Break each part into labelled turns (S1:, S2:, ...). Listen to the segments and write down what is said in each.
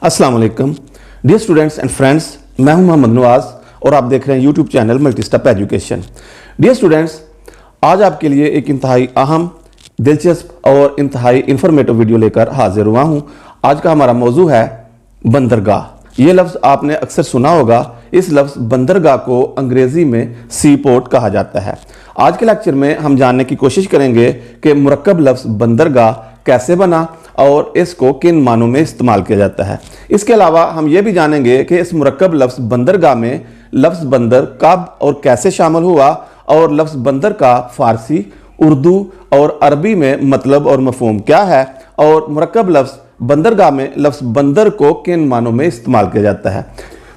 S1: अस्सलाम वालेकुम dear students and friends, मैं हूं मोहम्मद नवाज और आप देख रहे हैं YouTube channel multistep education. Dear students, आज आपके लिए एक इंतहाई अहम, दिलचस्प और इंतहाई इंफॉर्मेटिव वीडियो लेकर हाजिर हुआ हूं। आज का हमारा मौजू है बंदरगाह। ये लफ्ज़ आपने अक्सर सुना होगा। इस लफ्ज़ बंदरगाह को अंग्रेज़ी में सी पोर्ट कहा जाता है। आज के लेक्चर में हम जानने की कोशिश करेंगे कि मुरक्कब लफ्ज़ बंदरगाह कैसे बना और इसको किन मानों में इस्तेमाल किया जाता है। इसके अलावा हम ये भी जानेंगे कि इस मुरक्कब लफ्ज़ बंदरगाह में लफ्ज़ बंदर कब और कैसे शामिल हुआ और लफ्ज़ बंदर का फ़ारसी, उर्दू और अरबी में मतलब और मफ़हूम क्या है और मुरक्कब लफ्ज़ बंदरगाह में लफ्ज़ बंदर को किन मानों में इस्तेमाल किया जाता है।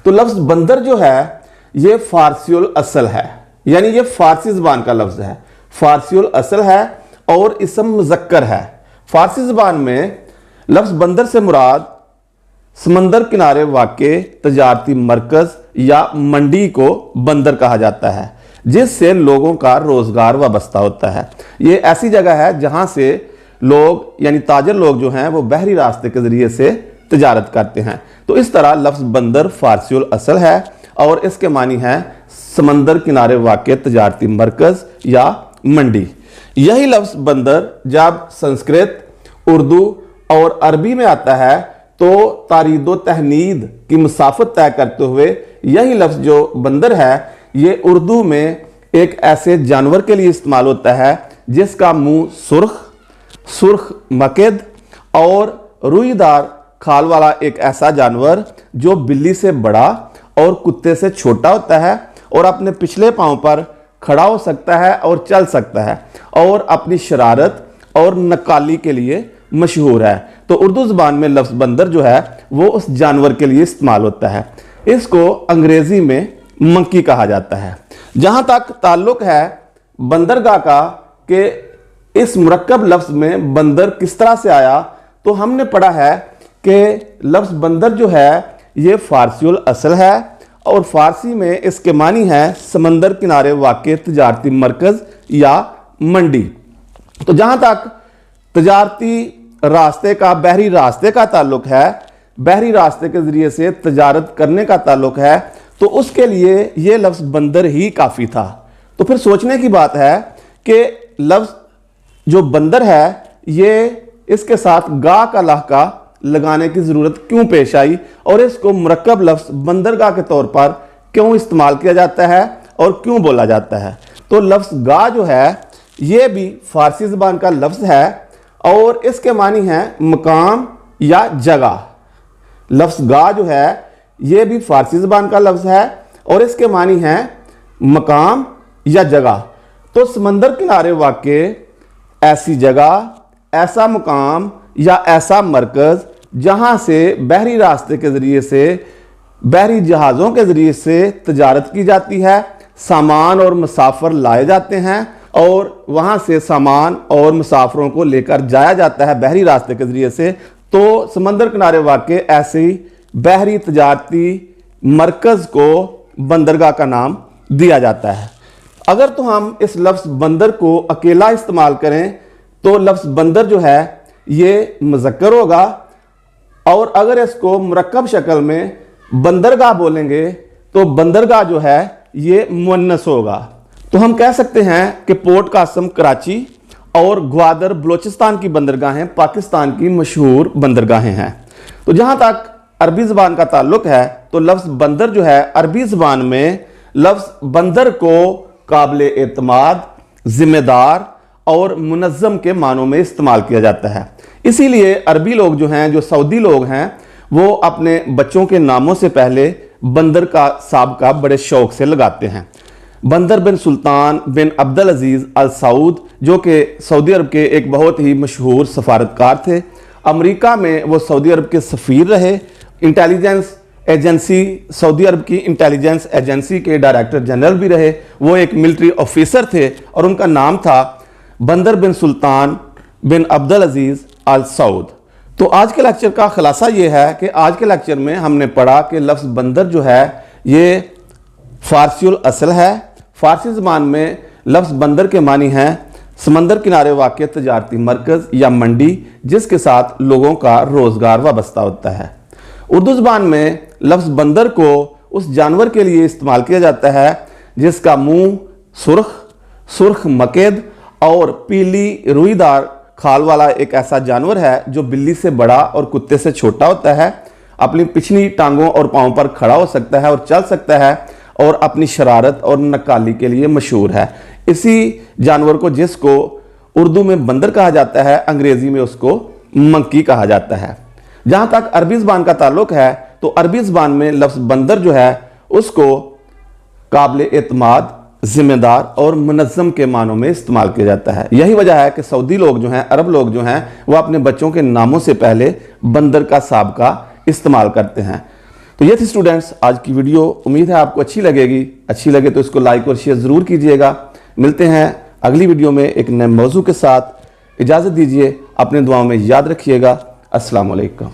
S1: तो लफ्ज़ बंदर जो है ये फ़ारसीउल असल है, यानी ये फ़ारसी ज़बान का लफ्ज़ है, फ़ारसीउल असल है और इसम मुज़क्कर है। फ़ारसी ज़बान में लफ्ज़ बंदर से मुराद समंदर किनारे वाक़े तजारती मरकज़ या मंडी को बंदर कहा जाता है, जिससे लोगों का रोज़गार वाबस्ता होता है। ये ऐसी जगह है जहाँ से लोग यानी ताजर लोग जो हैं वो बहरी रास्ते के ज़रिए से तजारत करते हैं। तो इस तरह लफ्ज़ बंदर फ़ारसीउल असल है और इसके मानी है समंदर किनारे वाक़े तजारती मरकज़ या मंडी। यही लफ्ज़ बंदर जब संस्कृत, उर्दू और अरबी में आता है तो तारीद व तहनीद की मुसाफत तय करते हुए यही लफ्ज़ जो बंदर है ये उर्दू में एक ऐसे जानवर के लिए इस्तेमाल होता है जिसका मुंह सुर्ख मकद और रुईदार खाल वाला एक ऐसा जानवर जो बिल्ली से बड़ा और कुत्ते से छोटा होता है और अपने पिछले पांव पर खड़ा हो सकता है और चल सकता है और अपनी शरारत और नकाली के लिए मशहूर है। तो उर्दू ज़बान में लफ्ज़ बंदर जो है वो उस जानवर के लिए इस्तेमाल होता है। इसको अंग्रेज़ी में मंकी कहा जाता है। जहाँ तक ताल्लुक़ है बंदरगाह का कि इस मुरक्कब लफ्ज़ में बंदर किस तरह से आया, तो हमने पढ़ा है कि लफ्ज़ बंदर जो है ये फ़ारसीउल असल है और फ़ारसी में इसके मानी है समंदर किनारे वाक़े तजारती मरकज़ या मंडी। तो जहाँ तक तजारती रास्ते का, बहरी रास्ते का ताल्लुक़ है, बहरी रास्ते के ज़रिए से तजारत करने का ताल्लुक़ है, तो उसके लिए ये लफ्ज़ बंदर ही काफ़ी था। तो फिर सोचने की बात है कि लफ्ज़ जो बंदर है ये इसके साथ गा का लहका लगाने की ज़रूरत क्यों पेश आई और इसको मुरक्कब लफ्ज़ बंदरगाह के तौर पर क्यों इस्तेमाल किया जाता है और क्यों बोला जाता है। तो लफ्ज़ गा जो है ये भी फ़ारसी ज़बान का लफ्ज़ है और इसके मानी है मकाम या जगह। लफ्ज़ गा जो है ये भी फ़ारसी ज़बान का लफ्ज़ है और इसके मानी है मकाम या जगह। तो समंदर किनारे वाक़े ऐसी जगह, ऐसा मुकाम या ऐसा मरकज़ जहाँ से बहरी रास्ते के ज़रिए से, बहरी जहाज़ों के ज़रिए से तजारत की जाती है, सामान और मुसाफिर लाए जाते हैं और वहाँ से सामान और मुसाफिरों को लेकर जाया जाता है बहरी रास्ते के ज़रिए से। तो समंदर किनारे वाक़े ऐसे ही बहरी तजारती मरकज़ को बंदरगाह का नाम दिया जाता है। अगर तो हम इस लफ्ज़ बंदर को अकेला इस्तेमाल करें तो लफ्ज़ बंदर जो है ये मुज़क्कर होगा और अगर इसको मुरक्कब शक्ल में बंदरगाह बोलेंगे तो बंदरगाह जो है ये मुअन्नस होगा। तो हम कह सकते हैं कि पोर्ट कासम कराची और ग्वादर बलोचिस्तान की बंदरगाहें पाकिस्तान की मशहूर बंदरगाहें हैं। तो जहाँ तक अरबी ज़बान का ताल्लुक़ है तो लफ्ज़ बंदर जो है अरबी ज़बान में लफ्ज़ बंदर को काबिल एतमाद, ज़िम्मेदार और मुनज़्ज़म के मानों में इस्तेमाल किया जाता है। इसीलिए अरबी लोग जो हैं, जो सऊदी लोग हैं, वो अपने बच्चों के नामों से पहले बंदर का साबका बड़े शौक़ से लगाते हैं। बंदर बिन सुल्तान बिन अब्दुल अजीज़ अल सऊद जो कि सऊदी अरब के एक बहुत ही मशहूर सफारतकार थे। अमेरिका में वो सऊदी अरब के सफ़ीर रहे। इंटेलिजेंस एजेंसी, सऊदी अरब की इंटेलिजेंस एजेंसी के डायरेक्टर जनरल भी रहे। वो एक मिलिट्री ऑफिसर थे और उनका नाम था बंदर बिन सुल्तान बिन अब्दुल अजीज़ अल सऊद। तो आज के लेक्चर का खुलासा ये है कि आज के लेक्चर में हमने पढ़ा कि लफ्ज़ बंदर जो है ये फ़ारसीउल असल है। फ़ारसी ज़बान में लफ्ज़ बंदर के मानी हैं समंदर किनारे वाक़ तजारती मरकज़ या मंडी जिसके साथ लोगों का रोज़गार वाबस्ता होता है। اردو زبان میں لفظ بندر کو اس جانور کے لیے استعمال کیا جاتا ہے جس کا منہ سرخ مکید اور پیلی روئی دار کھال والا ایک ایسا جانور ہے جو بلی سے بڑا اور کتے سے چھوٹا ہوتا ہے، اپنی پچھلی ٹانگوں اور پاؤں پر کھڑا ہو سکتا ہے اور چل سکتا ہے، اور اپنی شرارت اور نکالی کے لیے مشہور ہے۔ اسی جانور کو جس کو اردو میں بندر کہا جاتا ہے، انگریزی میں اس کو منکی کہا جاتا ہے۔ جہاں تک عربی زبان کا تعلق ہے تو عربی زبان میں لفظ بندر جو ہے اس کو قابل اعتماد، ذمہ دار اور منظم کے معنوں میں استعمال کیا جاتا ہے۔ یہی وجہ ہے کہ سعودی لوگ جو ہیں، عرب لوگ جو ہیں، وہ اپنے بچوں کے ناموں سے پہلے بندر کا سابقہ استعمال کرتے ہیں۔ تو یہ تھی اسٹوڈنٹس آج کی ویڈیو، امید ہے آپ کو اچھی لگے گی۔ اچھی لگے تو اس کو لائک اور شیئر ضرور کیجئے گا۔ ملتے ہیں اگلی ویڈیو میں ایک نئے موضوع کے ساتھ۔ اجازت دیجئے، اپنے دعاؤں میں یاد رکھیے گا۔ السلام علیکم۔